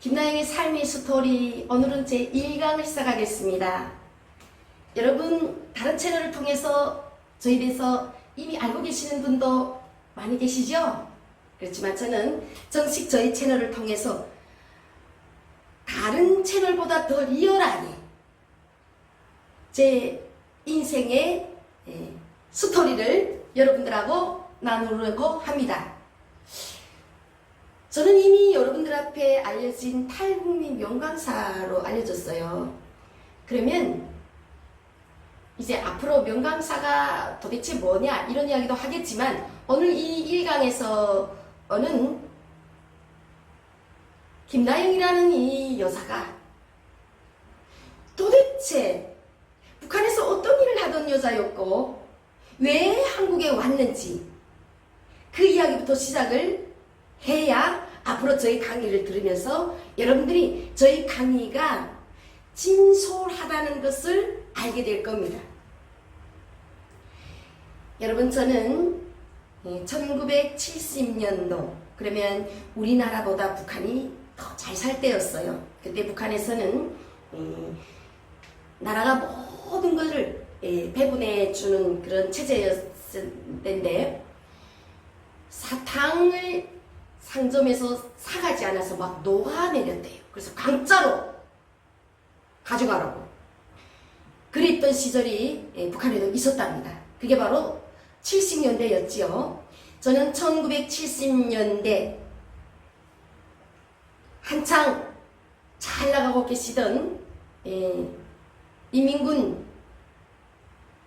김나영의 삶의 스토리, 오늘은 제 1강을 시작하겠습니다. 여러분, 다른 채널을 통해서 저에 대해서 이미 알고 계시는 분도 많이 계시죠? 그렇지만 저는 정식 저희 채널을 통해서 다른 채널보다 더 리얼하게 제 인생의 스토리를 여러분들하고 나누려고 합니다. 저는 이미 여러분들 앞에 알려진 탈북민 명강사로 알려졌어요. 그러면 이제 앞으로 명강사가 도대체 뭐냐 이런 이야기도 하겠지만, 오늘 이 1강에서는 김나영이라는 이 여자가 도대체 북한에서 어떤 일을 하던 여자였고 왜 한국에 왔는지 그 이야기부터 시작을 해야 앞으로 저희 강의를 들으면서 여러분들이 저희 강의가 진솔하다는 것을 알게 될 겁니다. 여러분, 저는 1970년도, 그러면 우리나라보다 북한이 더 잘 살 때였어요. 그때 북한에서는 나라가 모든 것을 배분해 주는 그런 체제였을 때인데, 사탕을 상점에서 사가지 않아서 막 녹아내렸대요. 그래서 강짜로 가져가라고 그랬던 시절이 북한에도 있었답니다. 그게 바로 70년대였지요. 저는 1970년대 한창 잘 나가고 계시던 인민군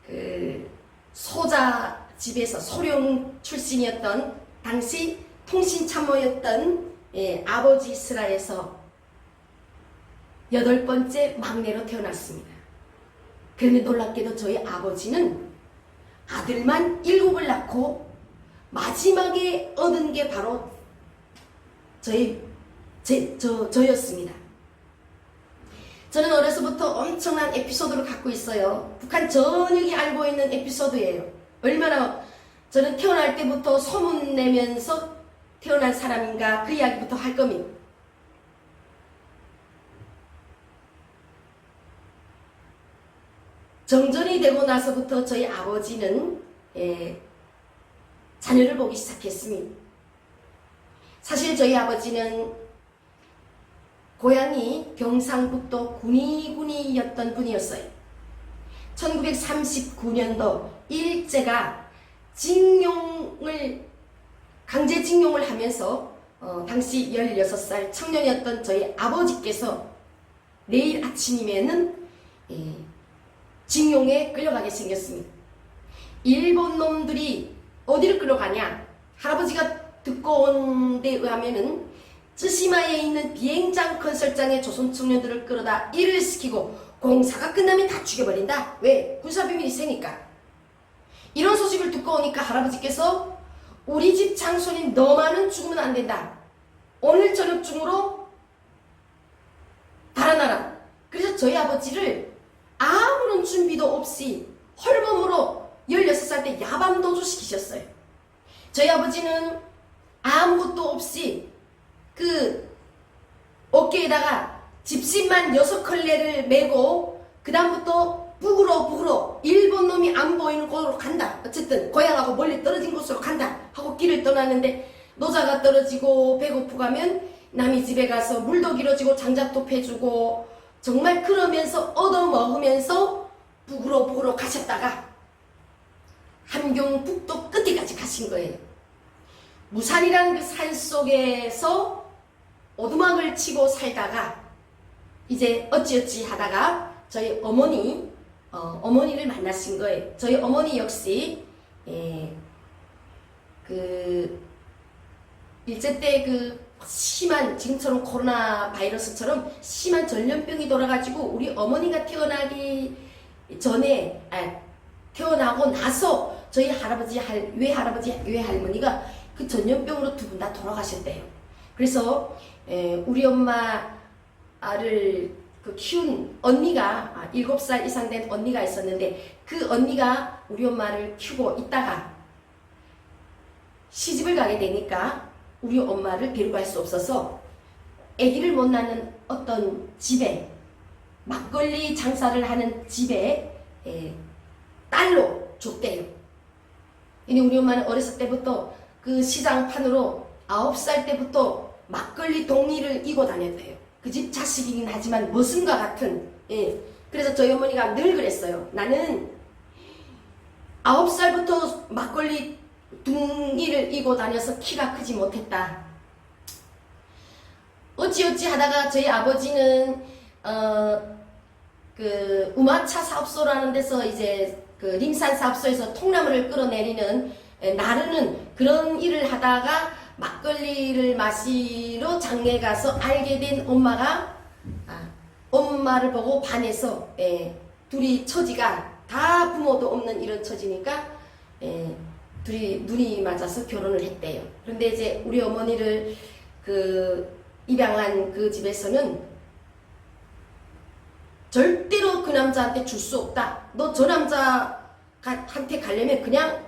그 소자 집에서 소령 출신이었던 당시 통신참모였던 아버지 슬하에서 8번째 막내로 태어났습니다. 그런데 놀랍게도 저희 아버지는 아들만 7을 낳고 마지막에 얻은 게 바로 저였습니다. 저는 어려서부터 엄청난 에피소드를 갖고 있어요. 북한 전역이 알고 있는 에피소드예요. 얼마나 저는 태어날 때부터 소문내면서 태어난 사람인가, 그 이야기부터 할 겁니다. 정전이 되고 나서부터 저희 아버지는 자녀를 보기 시작했습니다. 사실 저희 아버지는 고향이 경상북도 군위군이였던 분이었어요. 1939년도 일제가 강제징용을 하면서 당시 16살 청년이었던 저희 아버지께서 내일 아침이면은 징용에 끌려가게 생겼습니다. 일본 놈들이 어디를 끌려가냐? 할아버지가 듣고 온 데 의하면은 쯔시마에 있는 비행장 건설장에 조선 청년들을 끌어다 일을 시키고 공사가 끝나면 다 죽여버린다. 왜? 군사비밀이 세니까. 이런 소식을 듣고 오니까 할아버지께서 우리 집 장손인 너만은 죽으면 안 된다. 오늘 저녁 중으로 달아나라. 그래서 저희 아버지를 아무런 준비도 없이 헐몸으로 16살 때 야밤도주 시키셨어요. 저희 아버지는 아무것도 없이 그 어깨에다가 집신만 6컬레를 메고 그 다음부터 북으로 일본 놈이 안 보이는 곳으로 간다. 어쨌든 고향하고 멀리 떨어진 곳으로 간다 하고 길을 떠나는데, 노자가 떨어지고 배고프고 하면 남의 집에 가서 물도 길어지고 장작도 패주고 정말 그러면서 얻어먹으면서 북으로 가셨다가 함경북도 끝에까지 가신 거예요. 무산이라는 그 산속에서 오두막을 치고 살다가 이제 어찌어찌 하다가 저희 어머니를 만나신 거예요. 저희 어머니 역시 일제 때 심한, 지금처럼 코로나 바이러스처럼 심한 전염병이 돌아가지고 우리 어머니가 태어나기 전에, 태어나고 나서 저희 외할머니가 그 전염병으로 두 분 다 돌아가셨대요. 그래서 우리 엄마를 키운 언니가 7살 이상 된 언니가 있었는데, 그 언니가 우리 엄마를 키우고 있다가 시집을 가게 되니까 우리 엄마를 데리고 갈 수 없어서 아기를 못 낳는 어떤 집에, 막걸리 장사를 하는 집에 딸로 줬대요. 우리 엄마는 어렸을 때부터 그 시장판으로 9살 때부터 막걸리 동리를 이고 다녔대요. 그 집 자식이긴 하지만 머슴과 같은. 그래서 저희 어머니가 늘 그랬어요. 나는 9살부터 막걸리 둥이를 이고 다녀서 키가 크지 못했다. 어찌어찌 하다가 저희 아버지는 그 우마차 사업소라는 데서 이제 그 림산 사업소에서 통나무를 끌어내리는 나르는 그런 일을 하다가 막걸리를 마시러 장에 가서 알게 된 엄마가 엄마를 보고 반해서 둘이 처지가 다 부모도 없는 이런 처지니까 둘이 눈이 맞아서 결혼을 했대요. 그런데 이제 우리 어머니를 그 입양한 그 집에서는 절대로 그 남자한테 줄 수 없다. 너 저 남자한테 가려면 그냥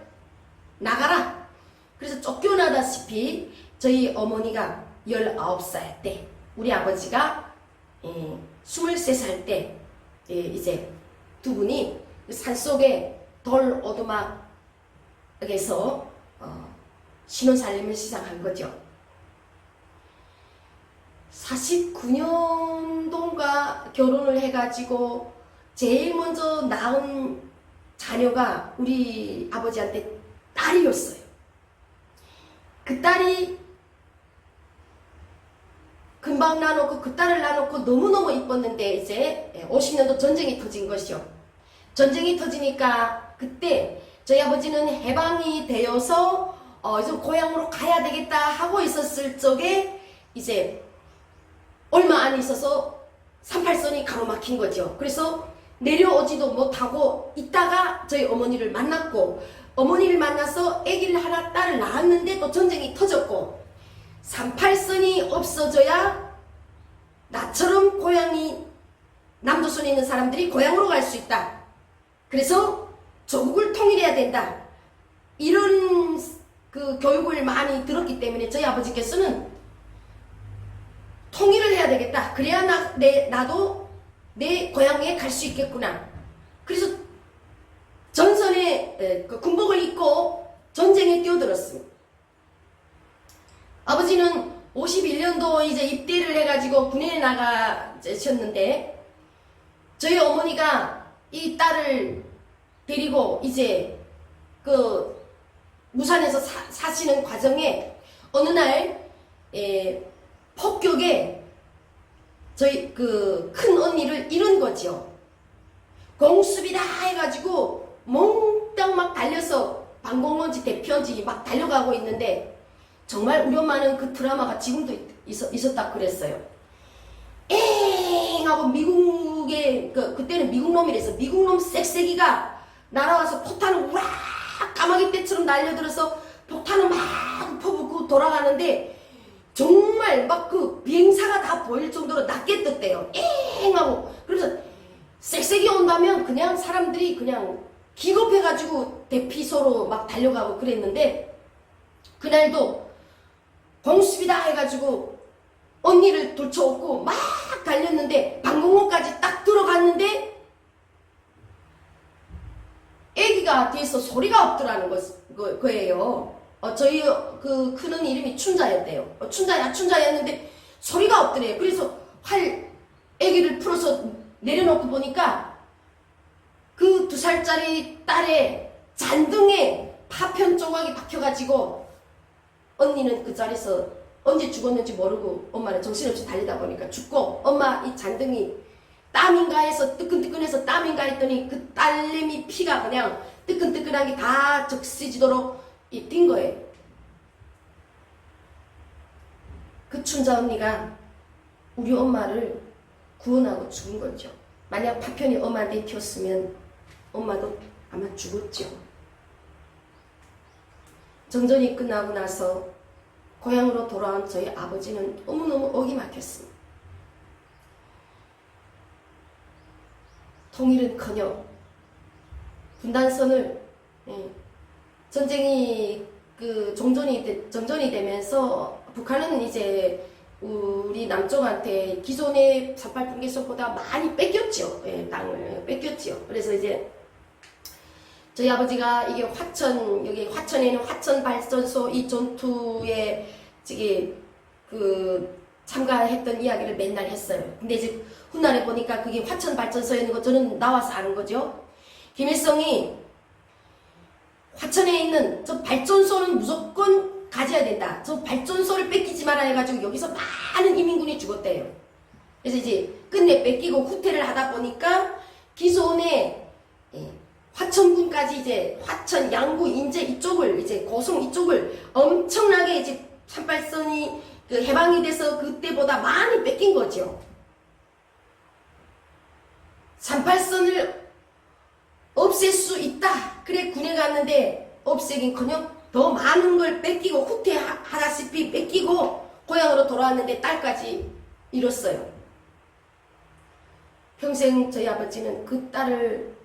나가라. 그래서 쫓겨나다시피 저희 어머니가 19살 때, 우리 아버지가 23살 때 이제 두 분이 산속에 돌 오두막에서 신혼살림을 시작한 거죠. 49년도인가 결혼을 해가지고 제일 먼저 낳은 자녀가 우리 아버지한테 딸이었어요. 그 딸이 금방 낳아놓고 그 딸을 낳아놓고 너무너무 이뻤는데 이제 50년도 전쟁이 터진 것이요. 전쟁이 터지니까 그때 저희 아버지는 해방이 되어서 이제 고향으로 가야 되겠다 하고 있었을 적에 이제 얼마 안 있어서 38선이 가로막힌 거죠. 그래서 내려오지도 못하고 있다가 저희 어머니를 만났고, 어머니를 만나서 아기를 하나 딸을 낳았는데 또 전쟁이 터졌고, 38선이 없어져야 나처럼 고향이 남조선에 있는 사람들이 고향으로 갈 수 있다. 그래서 조국을 통일해야 된다. 이런 그 교육을 많이 들었기 때문에 저희 아버지께서는 통일을 해야 되겠다. 그래야 나도 내 고향에 갈 수 있겠구나. 그래서 전선에 그 군복을 입고 전쟁에 뛰어들었습니다. 아버지는 51년도 이제 입대를 해가지고 군에 나가셨는데, 저희 어머니가 이 딸을 데리고 이제 그 무산에서 사시는 과정에 어느 날 폭격에 저희 그 큰 언니를 잃은 거죠. 공수비다 해가지고 몽땅 막 달려서 방공원지 대피원지 막 달려가고 있는데, 정말 우리 엄마는 그 드라마가 지금도 있었다 그랬어요. 엥 하고 미국의 그때는 미국 놈이래서 미국 놈 쌕쌕이가 날아와서 폭탄을 우락 까마귀 떼처럼 날려들어서 폭탄을 막 퍼붓고 돌아가는데, 정말 막 그 비행사가 다 보일 정도로 낮게 떴대요. 엥 하고. 그래서 쌕쌕이 온다면 그냥 사람들이 그냥 기겁해가지고 대피소로 막 달려가고 그랬는데, 그날도 공수비다 해가지고 언니를 돌쳐오고 막 달렸는데 방공호까지 딱 들어갔는데 애기가 뒤에서 소리가 없더라는 거예요. 저희 그 큰언 이름이 춘자였대요. 춘자였는데 소리가 없더래요. 그래서 애기를 풀어서 내려놓고 보니까 그 2살짜리 딸의 잔등에 파편 조각이 박혀가지고, 언니는 그 자리에서 언제 죽었는지 모르고 엄마는 정신없이 달리다 보니까 죽고, 엄마 이 잔등이 땀인가 해서 뜨끈뜨끈해서 땀인가 했더니 그 딸내미 피가 그냥 뜨끈뜨끈하게 다 적시지도록 뛴 거예요. 그 춘자 언니가 우리 엄마를 구원하고 죽은 거죠. 만약 파편이 엄마한테 튀었으면 엄마도 아마 죽었죠. 정전이 끝나고 나서 고향으로 돌아온 저희 아버지는 너무너무 억이 막혔습니다. 통일은커녕 분단선을 전쟁이 정전이 되면서 북한은 이제 우리 남쪽한테 기존의 38분계선보다 많이 뺏겼죠. 예, 땅을 뺏겼죠. 그래서 이제 저희 아버지가 이게 여기 화천에는 화천 발전소 이 전투에 참가했던 이야기를 맨날 했어요. 근데 이제 훗날에 보니까 그게 화천 발전소에 있는 거 저는 나와서 아는 거죠. 김일성이 화천에 있는 저 발전소는 무조건 가져야 된다. 저 발전소를 뺏기지 말아 해가지고 여기서 많은 이민군이 죽었대요. 그래서 이제 끝내 뺏기고 후퇴를 하다 보니까 기존에 화천군까지 이제 화천, 양구, 인제 이쪽을 이제 고성 이쪽을 엄청나게 이제 38선이 해방이 돼서 그때보다 많이 뺏긴 거죠. 38선을 없앨 수 있다. 그래 군에 갔는데 없애긴커녕 더 많은 걸 뺏기고 후퇴하다시피 뺏기고 고향으로 돌아왔는데 딸까지 잃었어요. 평생 저희 아버지는 그 딸을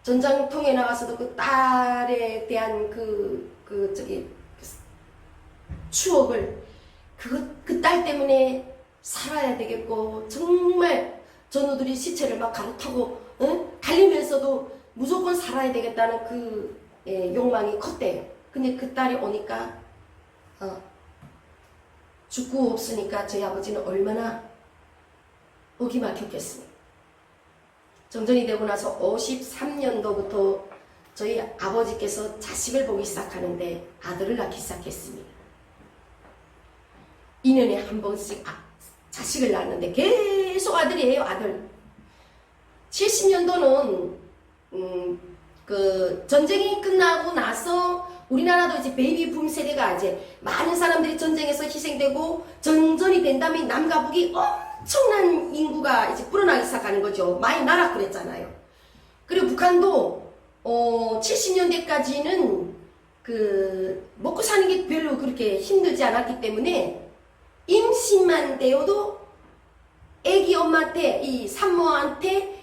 전장통에 나가서도 그 딸에 대한 추억을 그 딸 때문에 살아야 되겠고 정말 전우들이 시체를 막 가로타고 달리면서도 무조건 살아야 되겠다는 욕망이 컸대요. 근데 그 딸이 오니까 죽고 없으니까 저희 아버지는 얼마나 목이 막혔겠습니까. 정전이 되고 나서 53년도부터 저희 아버지께서 자식을 보기 시작하는데 아들을 낳기 시작했습니다. 2년에 한 번씩 자식을 낳는데 계속 아들이에요. 아들. 70년도는 전쟁이 끝나고 나서 우리나라도 이제 베이비 붐 세대가 이제 많은 사람들이 전쟁에서 희생되고 전전이 된 다음에 남과 북이 엄청난 인구가 이제 불어나기 시작하는 거죠. 많이 나라 그랬잖아요. 그리고 북한도 70년대까지는 먹고 사는 게 별로 그렇게 힘들지 않았기 때문에 임신만 되어도 애기 엄마한테 이 산모한테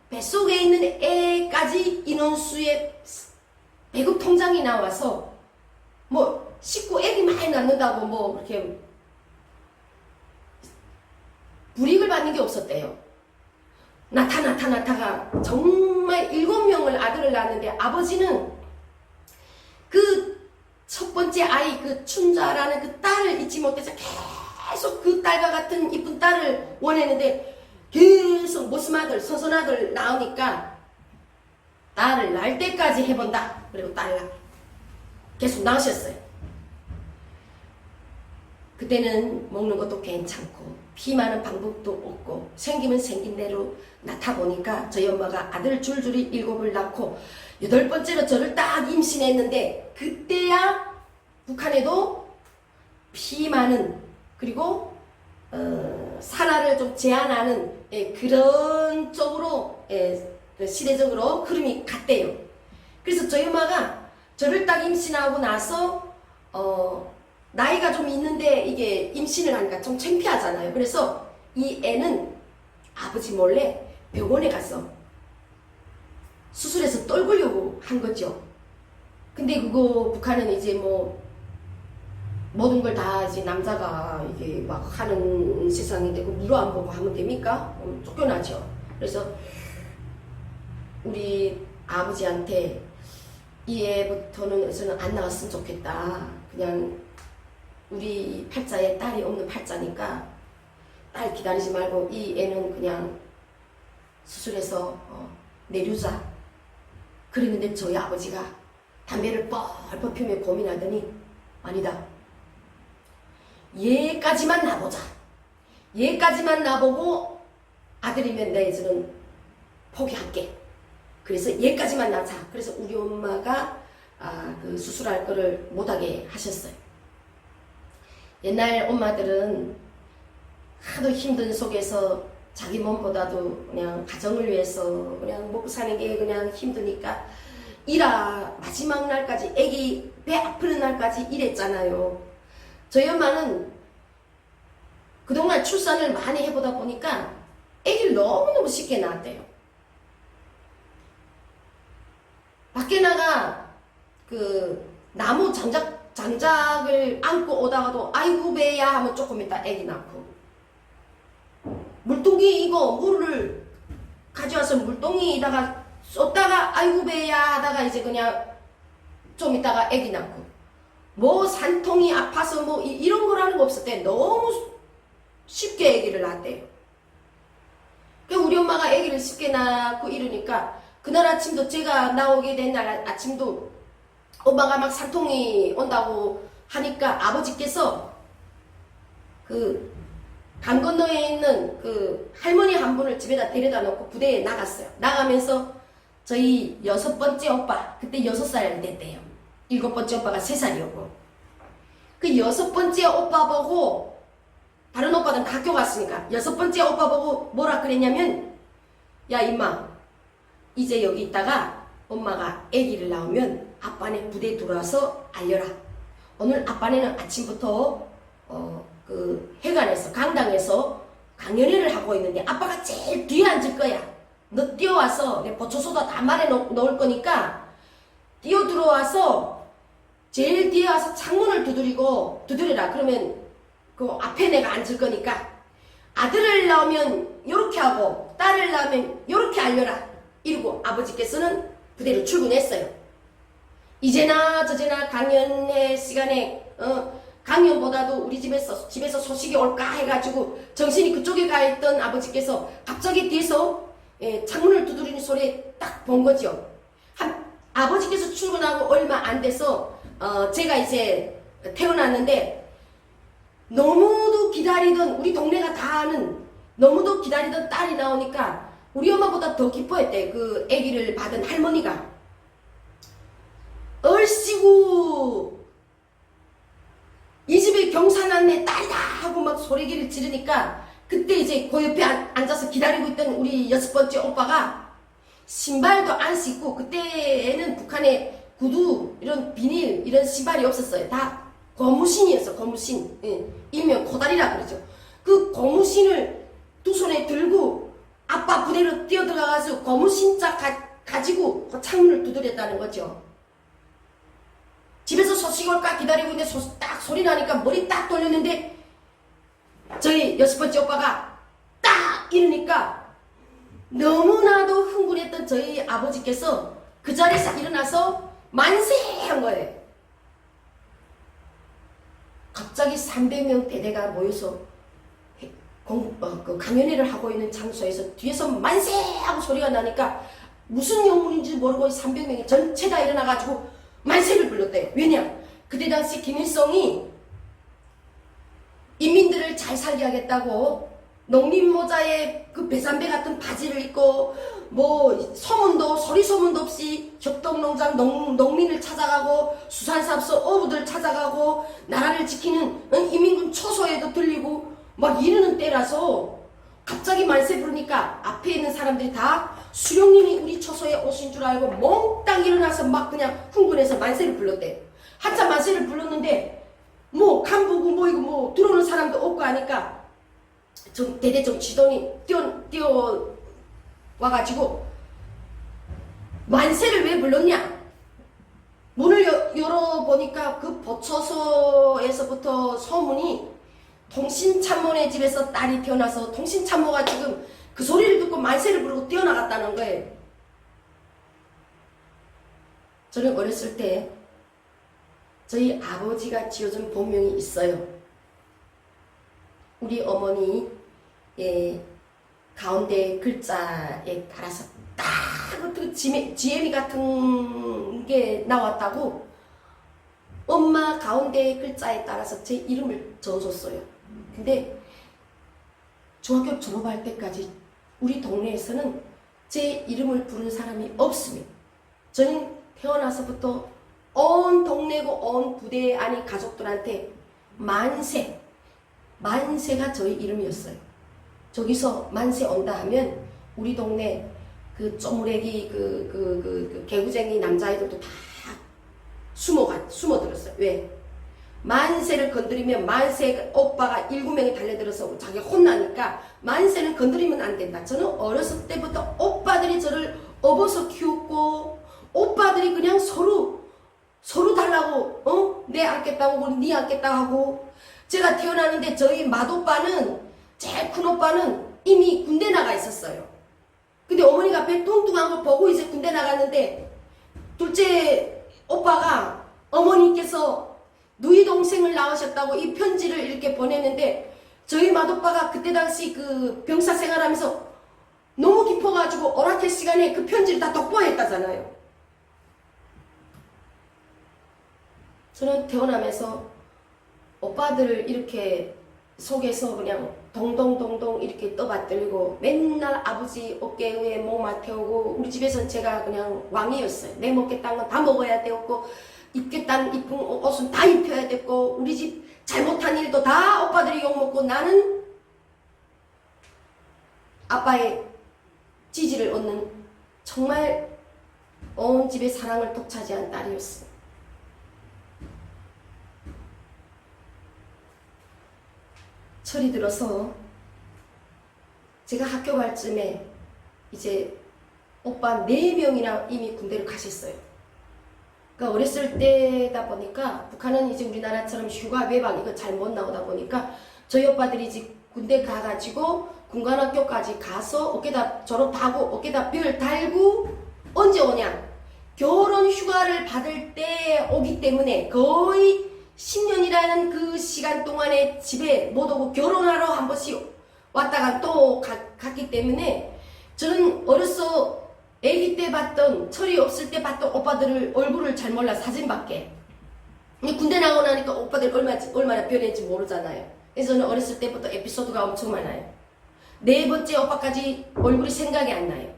뱃속에 있는 애까지 인원수의 배급 통장이 나와서 식구 애기 많이 낳는다고 그렇게 불이익을 받는 게 없었대요. 나타가 정말 7명을 아들을 낳았는데 아버지는 그 첫 번째 아이 춘자라는 그 딸을 잊지 못해서 계속 그 딸과 같은 이쁜 딸을 원했는데 계속 모습아들 서선아들 나오니까 딸을 낳을 때까지 해본다. 그리고 딸 계속 낳으셨어요. 그때는 먹는 것도 괜찮고 피 많은 방법도 없고 생기면 생긴 대로 낳다 보니까 저희 엄마가 아들 줄줄이 7을 낳고 8번째로 저를 딱 임신했는데 그때야 북한에도 피 많은 그리고 산화를 좀 제한하는 그런 쪽으로 시대적으로 흐름이 갔대요. 그래서 저희 엄마가 저를 딱 임신하고 나서 나이가 좀 있는데 이게 임신을 하니까 좀 창피하잖아요. 그래서 이 애는 아버지 몰래 병원에 가서 수술해서 떨구려고 한 거죠. 근데 북한은 이제 모든 걸 다 이제 남자가 이게 막 하는 세상인데 물어 안 보고 하면 됩니까? 쫓겨나죠. 그래서 우리 아버지한테 이 애부터는 저는 안 나왔으면 좋겠다. 그냥 우리 팔자에 딸이 없는 팔자니까 딸 기다리지 말고 이 애는 그냥 수술해서 내류자. 그랬는데 저희 아버지가 담배를 뻘뻘 피우며 고민하더니 아니다. 얘까지만 놔보자. 얘까지만 놔보고 아들이면 내 이제는 포기할게. 그래서 얘까지만 낳자. 그래서 우리 엄마가 수술할 거를 못하게 하셨어요. 옛날 엄마들은 하도 힘든 속에서 자기 몸보다도 그냥 가정을 위해서 그냥 먹고 사는 게 그냥 힘드니까 마지막 날까지 애기 배 아프는 날까지 일했잖아요. 저희 엄마는 그동안 출산을 많이 해보다 보니까 애기를 너무너무 쉽게 낳았대요. 밖에 나가 나무 장작을 안고 오다가도 아이고 배야 하면 조금 있다 애기 낳고, 물동이 이거 물을 가져와서 물동이에다가 쏟다가 아이고 배야 하다가 이제 그냥 좀 있다가 애기 낳고, 뭐 산통이 아파서 뭐 이런 거라는 거 없었대. 너무 쉽게 애기를 낳았대요. 우리 엄마가 애기를 쉽게 낳고 이러니까 그날 아침도 제가 나오게 된 날 아침도 엄마가 막 산통이 온다고 하니까 아버지께서 그 강 건너에 있는 그 할머니 한 분을 집에다 데려다 놓고 부대에 나갔어요. 나가면서 저희 6번째 오빠, 그때 6살 됐대요. 7번째 오빠가 3살이었고, 그 6번째 오빠 보고, 다른 오빠는 학교 갔으니까 6번째 오빠 보고 뭐라 그랬냐면, 야 임마, 이제 여기 있다가 엄마가 아기를 낳으면 아빠네 부대에 들어와서 알려라. 오늘 아빠네는 아침부터 그 해관에서 강당에서 강연회를 하고 있는데 아빠가 제일 뒤에 앉을 거야. 너 뛰어와서 내 보초소다 다 말해 놓을 거니까 뛰어 들어와서 제일 뒤에 와서 창문을 두드려라. 그러면 그 앞에 내가 앉을 거니까 아들을 낳으면 요렇게 하고 딸을 낳으면 요렇게 알려라. 이러고 아버지께서는 부대를 출근했어요. 이제나 저제나 강연회 시간에 강연보다도 우리 집에서 소식이 올까 해가지고 정신이 그쪽에 가 있던 아버지께서 갑자기 뒤에서 창문을 두드리는 소리에 딱 본 거죠. 아버지께서 출근하고 얼마 안 돼서 제가 이제 태어났는데, 너무도 기다리던, 우리 동네가 다 아는 너무도 기다리던 딸이 나오니까 우리 엄마보다 더 기뻐했대. 그 아기를 받은 할머니가 얼씨구 이 집에 경사 났네 딸이다 하고 막 소리를 지르니까, 그때 이제 그 옆에 앉아서 기다리고 있던 우리 6번째 오빠가 신발도 안 신고, 그때는 북한에 구두 이런 비닐 이런 신발이 없었어요. 다 고무신이었어. 고무신. 일명 코다리라 그러죠. 그 고무신을 두 손에 들고 아빠 부대로 뛰어들어가서 고무신자 가지고 그 창문을 두드렸다는 거죠. 집에서 소식 올까 기다리고 있는데 딱 소리 나니까 머리 딱 돌렸는데 저희 6번째 오빠가 딱 이러니까 너무나도 흥분했던 저희 아버지께서 그 자리에서 일어나서 만세한 거예요. 갑자기 300명 대대가 모여서 그 강연회를 하고 있는 장소에서 뒤에서 만세하고 소리가 나니까 무슨 영문인지 모르고 300명이 전체 다 일어나가지고 만세를 불렀대요. 왜냐? 그때 당시 김일성이 인민들을 잘 살게 하겠다고 농민모자에 그 배삼배 같은 바지를 입고 뭐 소리소문도 없이 협동농장 농민을 찾아가고 수산사업소 어부들 찾아가고 나라를 지키는 인민군 초소에도 들리고 막 이러는 때라서 갑자기 만세 부르니까 앞에 있는 사람들이 다 수령님이 우리 초소에 오신 줄 알고 몽땅 일어나서 막 그냥 흥분해서 만세를 불렀대. 한참 만세를 불렀는데 뭐 간부고 뭐 이거 뭐 들어오는 사람도 없고 하니까 대대적 지도니 뛰어 와가지고 만세를 왜 불렀냐? 문을 열어보니까 그 보초소에서부터 소문이 통신참모네 집에서 딸이 태어나서 통신참모가 지금 그 소리를 듣고 만세를 부르고 뛰어나갔다는 거예요. 저는 어렸을 때 저희 아버지가 지어준 본명이 있어요. 우리 어머니 가운데 글자에 따라서 딱 어떻게 지혜미 같은 게 나왔다고 엄마 가운데 글자에 따라서 제 이름을 적어줬어요. 근데 중학교 졸업할 때까지 우리 동네에서는 제 이름을 부르는 사람이 없습니다. 저는 태어나서부터 온 동네고 온 부대 아니 가족들한테 만세가 저희 이름이었어요. 저기서 만세 온다 하면 우리 동네 그 쪼무레기 그 개구쟁이 남자애들도 다 숨어들었어요. 왜? 만세를 건드리면 만세 오빠가 7명이 달려들어서 자기가 혼나니까 만세는 건드리면 안 된다. 저는 어렸을 때부터 오빠들이 저를 업어서 키웠고 오빠들이 그냥 서로 서로 달라고 내 안겠다고 우리 네 안겠다 하고. 제가 태어나는데 저희 맏오빠는, 제일 큰 오빠는 이미 군대 나가 있었어요. 근데 어머니가 배 뚱뚱한 걸 보고 이제 군대 나갔는데, 둘째 오빠가 어머니께서 누이 동생을 낳으셨다고 이 편지를 이렇게 보냈는데, 저희 맏오빠가 그때 당시 그 병사 생활하면서 너무 깊어가지고 오라텔 시간에 그 편지를 다 독보했다잖아요. 저는 태어나면서 오빠들을 이렇게 속에서 그냥 동동동동 이렇게 떠받들고 맨날 아버지 어깨 위에 몸을 태우고, 우리 집에서는 제가 그냥 왕이었어요. 내 먹겠다는 건 다 먹어야 되었고, 입겠다는 이쁜 옷은 다 입혀야 됐고, 우리 집 잘못한 일도 다 오빠들이 욕먹고, 나는 아빠의 지지를 얻는 정말 온 집의 사랑을 독차지한 딸이었어요. 철이 들어서 제가 학교 갈 쯤에 이제 오빠 4명이나 이미 군대를 가셨어요. 그러니까 어렸을 때다 보니까 북한은 이제 우리나라처럼 휴가 외박 이거 잘 못 나오다 보니까 저희 오빠들이 이제 군대 가가지고 군관학교까지 가서 어깨다 졸업하고 어깨다 별 달고 언제 오냐? 결혼 휴가를 받을 때 오기 때문에 거의 10년이라는 그 시간 동안에 집에 못 오고 결혼하러 한 번씩 왔다가 또 갔기 때문에 저는 어려서 아기 때 봤던, 철이 없을 때 봤던 오빠들을 얼굴을 잘 몰라, 사진밖에. 군대 나오고 나니까 오빠들 얼마나 변했는지 모르잖아요. 그래서 저는 어렸을 때부터 에피소드가 엄청 많아요. 4번째 오빠까지 얼굴이 생각이 안 나요.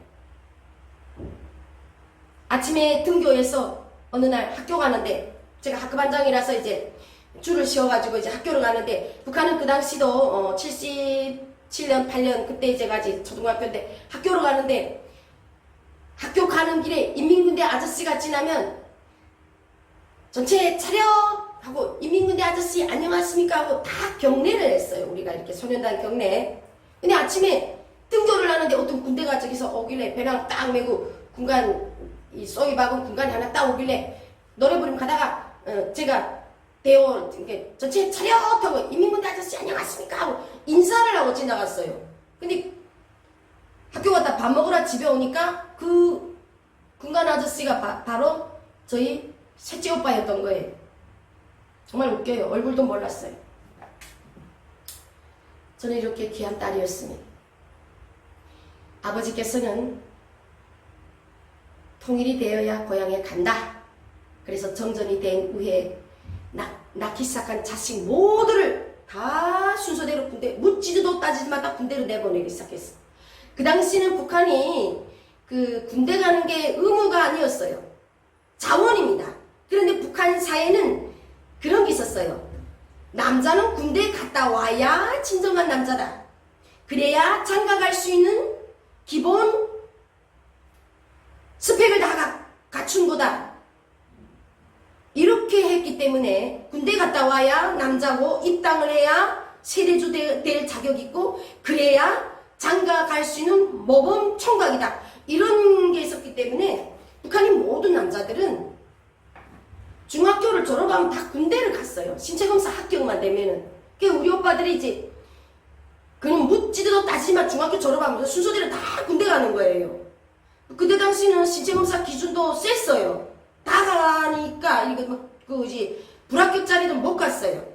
아침에 등교해서 어느 날 학교 가는데, 제가 학교 반장이라서 이제 줄을 씌워가지고 이제 학교를 가는데, 북한은 그 당시도 77년, 8년 그때 이제까지 초등학교인데 학교를 가는데, 학교 가는 길에 인민군대 아저씨가 지나면 전체 차렷 하고 인민군대 아저씨 안녕하십니까 하고 다 경례를 했어요. 우리가 이렇게 소년단 경례. 근데 아침에 등교를 하는데 어떤 군대가 저기서 오길래 배낭 딱 메고 군관 이 쏘이 박은 군관이 하나 딱 오길래 노래 부르면 가다가 제가 대호 전체 차렷 하고 인민군대 아저씨 안녕하십니까 하고 인사를 하고 지나갔어요. 근데 학교 갔다 밥 먹으러 집에 오니까 그 군관 아저씨가 바로 저희 셋째 오빠였던 거예요. 정말 웃겨요. 얼굴도 몰랐어요. 저는 이렇게 귀한 딸이었습니다. 아버지께서는 통일이 되어야 고향에 간다. 그래서 정전이 된 후에 낳기 시작한 자식 모두를 다 순서대로 군대, 묻지도 따지지만 다 군대로 내보내기 시작했어. 그 당시는 북한이 그 군대 가는 게 의무가 아니었어요. 자원입니다. 그런데 북한 사회는 그런 게 있었어요. 남자는 군대에 갔다 와야 진정한 남자다. 그래야 장가갈 수 있는 기본 스펙을 다 갖춘 거다. 이렇게 했기 때문에 군대 갔다 와야 남자고, 입당을 해야 세대주 될 자격이 있고, 그래야 장가 갈 수 있는 모범 총각이다. 이런 게 있었기 때문에 북한의 모든 남자들은 중학교를 졸업하면 다 군대를 갔어요. 신체검사 합격만 되면은. 그러니까 우리 오빠들이 이제 그냥 묻지도 따지지만 중학교 졸업하면 순서대로 다 군대 가는 거예요. 그때 당시는 신체검사 기준도 셌어요. 다 가니까 이거 이제 불합격자리는 못 갔어요.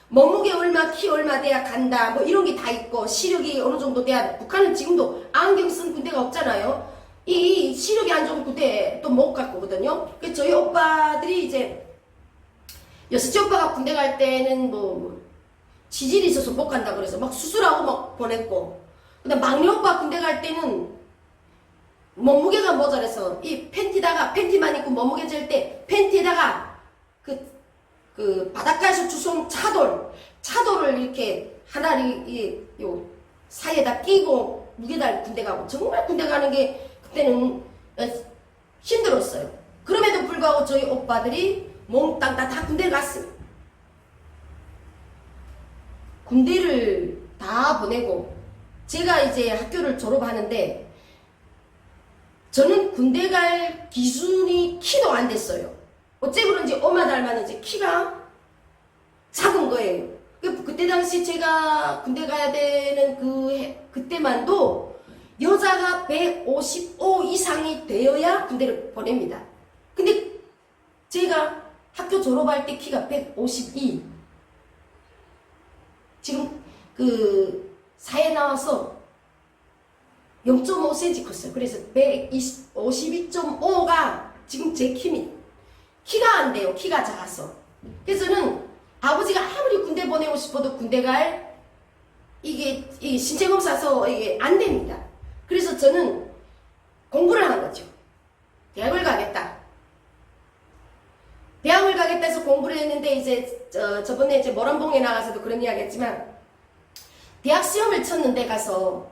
몸무게 얼마, 키 얼마 돼야 간다, 뭐 이런 게 다 있고, 시력이 어느 정도 돼야. 북한은 지금도 안경 쓴 군대가 없잖아요. 이 시력이 안 좋은 군대 또 못 갈 거거든요. 그래서 저희 오빠들이 이제 여섯째 오빠가 군대 갈 때는 뭐 지질이 있어서 못 간다 그래서 막 수술하고 막 보냈고, 근데 막내 오빠 군대 갈 때는 몸무게가 모자라서 이 팬티만 입고 몸무게 잴 때 팬티에다가 그 바닷가에서 주워온 차돌을 이렇게 하나를 요 사이에다 끼고 무게달 군대 가고, 정말 군대 가는 게 그때는 힘들었어요. 그럼에도 불구하고 저희 오빠들이 몽땅 다 군대를 갔습니다. 군대를 다 보내고 제가 이제 학교를 졸업하는데, 저는 군대 갈 기준이 키도 안 됐어요. 어째 그런지 엄마 닮았는지 키가 작은 거예요. 그때 당시 제가 군대 가야 되는 그때만도 여자가 155 이상이 되어야 군대를 보냅니다. 근데 제가 학교 졸업할 때 키가 152. 지금 사회 나와서 0.5cm 컸어요. 그래서 152.5가 지금 제 키가 안 돼요. 키가 작아서. 그래서 저는 아버지가 아무리 군대 보내고 싶어도 군대 갈 이게 신체검사서 이게 안 됩니다. 그래서 저는 공부를 하는 거죠. 대학을 가겠다. 대학을 가겠다 해서 공부를 했는데 이제 저번에 이제 모란봉에 나가서도 그런 이야기 했지만 대학 시험을 쳤는데 가서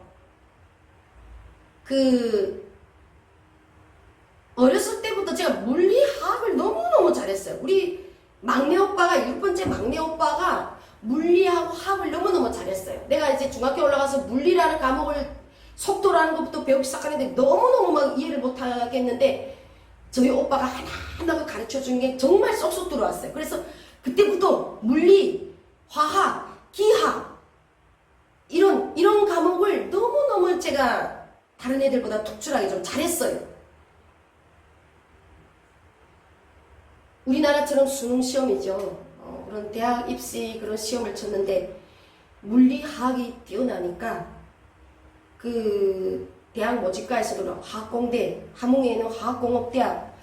어렸을 때부터 제가 물리학을 너무너무 잘했어요. 우리 막내 오빠가 7번째 막내 오빠가 물리하고 화학을 너무너무 잘했어요. 내가 이제 중학교 올라가서 물리라는 과목을 속도라는 것부터 배우기 시작하는데 너무너무 막 이해를 못하겠는데 저희 오빠가 하나하나 가르쳐 준 게 정말 쏙쏙 들어왔어요. 그래서 그때부터 물리, 화학, 기하 이런 과목을 너무너무 제가 다른 애들보다 특출하게 좀 잘했어요. 우리나라처럼 수능 시험이죠. 그런 대학 입시 그런 시험을 쳤는데 물리, 화학이 뛰어나니까 대학 모집가에서도 화학공대, 함흥에는 화학공업대학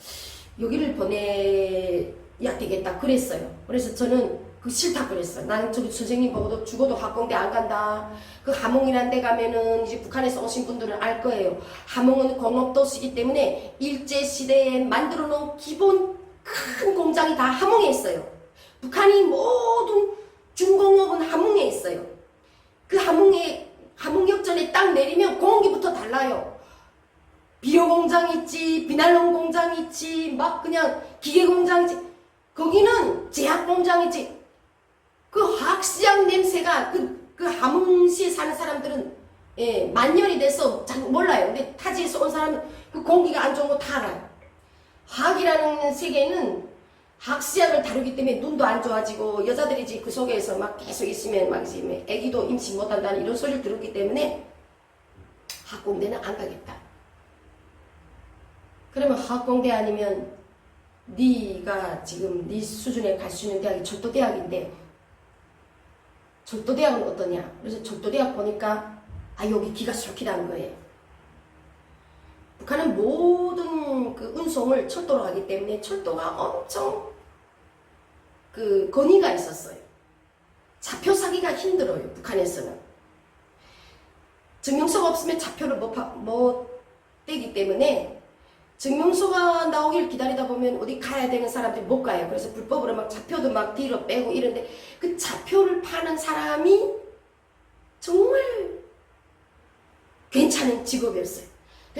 여기를 보내야 되겠다 그랬어요. 그래서 저는 싫다 그랬어요. 나는 저기 선생님 보고도 죽어도 화학공대 안 간다. 함흥이라는 데 가면은 이제 북한에서 오신 분들은 알 거예요. 함흥은 공업도시이기 때문에 일제시대에 만들어 놓은 기본 큰 공장이 다 함흥에 있어요. 북한이 모든 중공업은 함흥에 있어요. 함흥역전에 딱 내리면 공기부터 달라요. 비료 공장 있지, 비날론 공장 있지, 막 그냥 기계 공장 있지. 거기는 제약 공장 있지. 화학시약 냄새가 함흥시에 사는 사람들은 만년이 돼서 잘 몰라요. 근데 타지에서 온 사람은 그 공기가 안 좋은 거 다 알아요. 화학이라는 세계는 학시약을 다루기 때문에 눈도 안 좋아지고 여자들이 이제 그 속에서 막 계속 있으면 막 이제 애기도 임신 못한다는 이런 소리를 들었기 때문에 학공대는 안 가겠다. 그러면 학공대 아니면 네가 지금 네 수준에 갈 수 있는 대학이 철도대학인데 철도대학은 어떠냐? 그래서 철도대학 보니까 여기 기가 솔깃한 거예요. 북한은 모든 운송을 철도로 하기 때문에 철도가 엄청 건의가 있었어요. 좌표 사기가 힘들어요. 북한에서는. 증명서가 없으면 좌표를 못 떼기 때문에 증명서가 나오길 기다리다 보면 어디 가야 되는 사람들이 못 가요. 그래서 불법으로 막 좌표도 막 뒤로 빼고 이런데 그 좌표를 파는 사람이 정말 괜찮은 직업이었어요.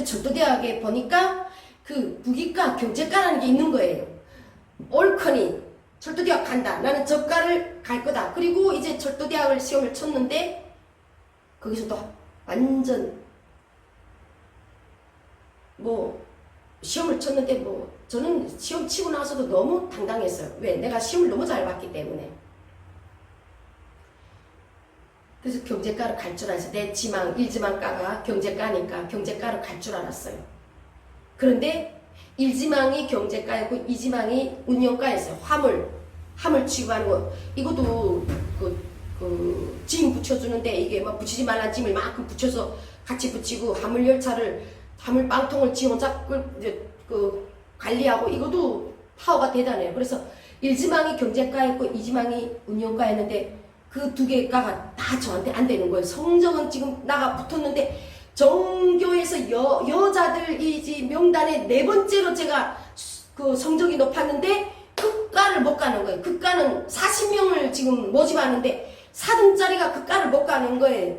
철도대학에 보니까 부기과, 경제과라는 게 있는 거예요. 옳거니 철도대학 간다. 나는 저과를 갈 거다. 그리고 이제 철도대학을 시험을 쳤는데 거기서도 완전 시험을 쳤는데 저는 시험 치고 나서도 너무 당당했어요. 왜? 내가 시험을 너무 잘 봤기 때문에. 그래서 경제과를 갈 줄 알았어요. 내 지망, 1지망과가 경제과니까 경제과를 갈 줄 알았어요. 그런데 1지망이 경제과였고 2지망이 운영과였어요. 화물 취급하는 거. 이것도 짐 붙여주는데 이게 막 붙이지 말란 짐을 만큼 붙여서 같이 붙이고 화물 빵통을 지 혼자 관리하고 이것도 파워가 대단해요. 그래서 1지망이 경제과였고 2지망이 운영과였는데 그 두 개가 다 저한테 안 되는 거예요. 성적은 지금 나가 붙었는데 전교에서 여자들 명단에 4번째로 제가 성적이 높았는데 그 과를 못 가는 거예요. 그 과는 40명을 지금 모집하는데 4등짜리가 그 과를 못 가는 거예요.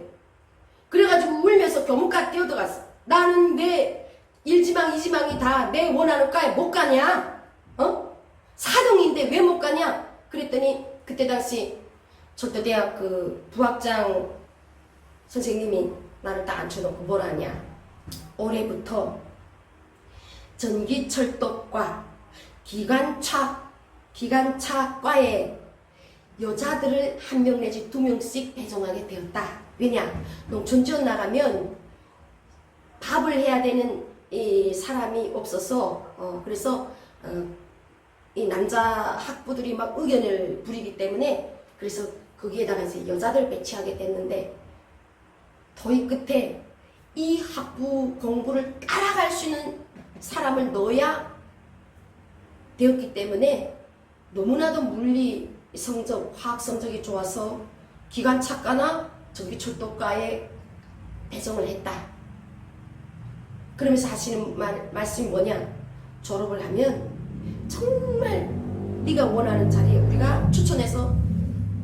그래가지고 울면서 교문과 뛰어들어갔어. 나는 왜 1지망, 2지망이 다 내 원하는 과에 못 가냐? 4등인데 왜 못 가냐? 그랬더니 그때 당시 철도대학 부학장 선생님이 나를 딱 앉혀놓고 뭐라 하냐. 올해부터 전기철도과, 기관차과에 여자들을 1명 내지 2명씩 배정하게 되었다. 왜냐? 농촌 지원 나가면 밥을 해야 되는 이 사람이 없어서 그래서 이 남자 학부들이 막 의견을 부리기 때문에 그래서 거기에다가 이제 여자들 배치하게 됐는데 도입 끝에 이 학부 공부를 따라갈 수 있는 사람을 넣어야 되었기 때문에 너무나도 물리 성적, 화학 성적이 좋아서 기관차과나 전기철도과에 배정을 했다. 그러면서 하시는 말씀이 뭐냐? 졸업을 하면 정말 네가 원하는 자리에 우리가 추천해서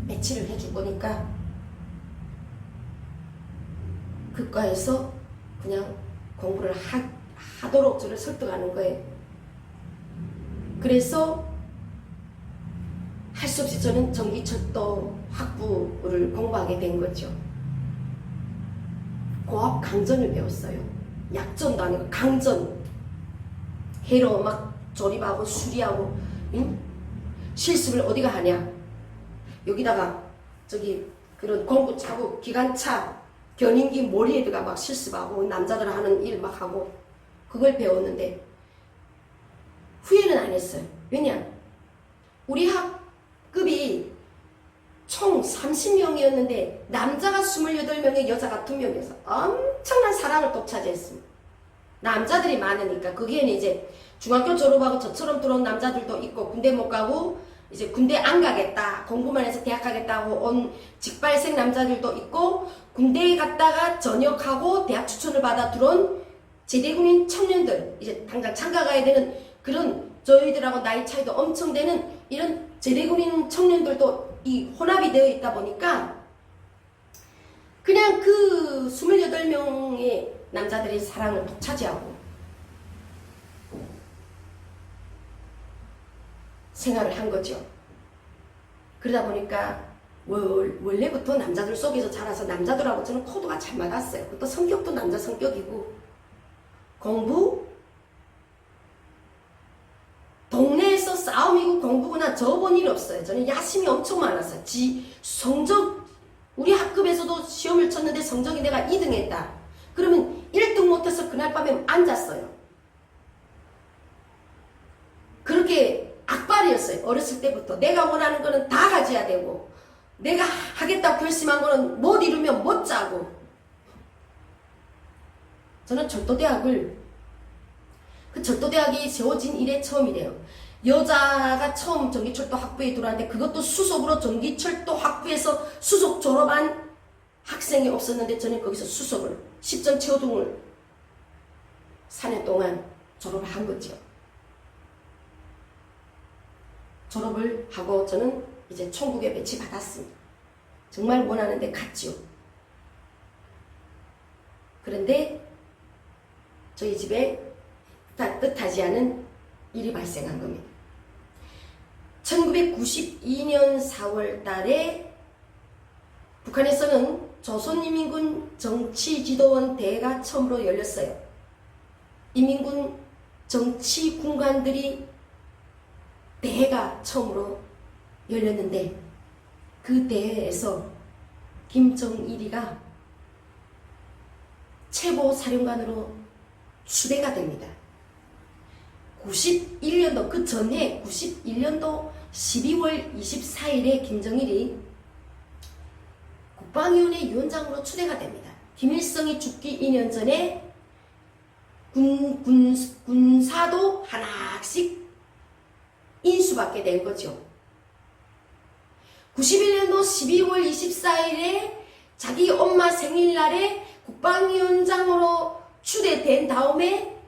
배치를 해줄 거니까 그 과에서 그냥 공부를 하도록 저를 설득하는 거예요. 그래서 할 수 없이 저는 전기철도 학부를 공부하게 된 거죠. 고압 강전을 배웠어요. 약전도 아니고 강전. 해로 막 조립하고 수리하고, 응? 실습을 어디가 하냐? 여기다가 저기 그런 공구 차고 기관차 견인기 모리에다가 막 실습하고 남자들 하는 일 막 하고 그걸 배웠는데 후회는 안 했어요. 왜냐? 우리 학급이 총 30명이었는데 남자가 28명에 여자가 2명이어서 엄청난 사랑을 독차지했습니다. 남자들이 많으니까 거기에는 이제 중학교 졸업하고 저처럼 들어온 남자들도 있고 군대 못 가고 이제 군대 안 가겠다 공부만 해서 대학 가겠다고 온 직발생 남자들도 있고 군대에 갔다가 전역하고 대학 추천을 받아 들어온 제대군인 청년들 이제 당장 장가 가야 되는 그런 저희들하고 나이 차이도 엄청 되는 이런 제대군인 청년들도 이 혼합이 되어 있다 보니까 그냥 그 28명의 남자들의 사랑을 독차지하고 생활을 한 거죠. 그러다 보니까 원래부터 남자들 속에서 자라서 남자들하고 저는 코드가 잘 맞았어요. 또 성격도 남자 성격이고 공부 동네에서 싸움이고 공부구나 저본 일 없어요. 저는 야심이 엄청 많았어요. 성적 우리 학급에서도 시험을 쳤는데 성적이 내가 2등 했다. 그러면 1등 못해서 그날 밤에 앉았어요. 그렇게 악발이었어요. 어렸을 때부터. 내가 원하는 거는 다 가져야 되고 내가 하겠다고 결심한 거는 못 이루면 못 자고. 저는 절도대학이 세워진 이래 처음이래요. 여자가 처음 전기철도 학부에 들어왔는데 그것도 수속으로 전기철도 학부에서 수속 졸업한 학생이 없었는데 저는 거기서 수속을 10점 최고등을 4년 동안 졸업을 한 거죠. 졸업을 하고 저는 이제 총국에 배치 받았습니다. 정말 원하는데 갔지요. 그런데 저희 집에 뜻하지 않은 일이 발생한 겁니다. 1992년 4월 달에 북한에서는 조선인민군 정치지도원 대회가 처음으로 열렸어요. 인민군 정치군관들이 대회가 처음으로 열렸는데 그 대회에서 김정일이가 최고사령관으로 추대가 됩니다. 91년도 그 전에 91년도 12월 24일에 김정일이 국방위원회 위원장으로 추대가 됩니다. 김일성이 죽기 2년 전에 군사도 하나씩 인수받게 된 거죠. 91년도 12월 24일에 자기 엄마 생일날에 국방위원장으로 추대된 다음에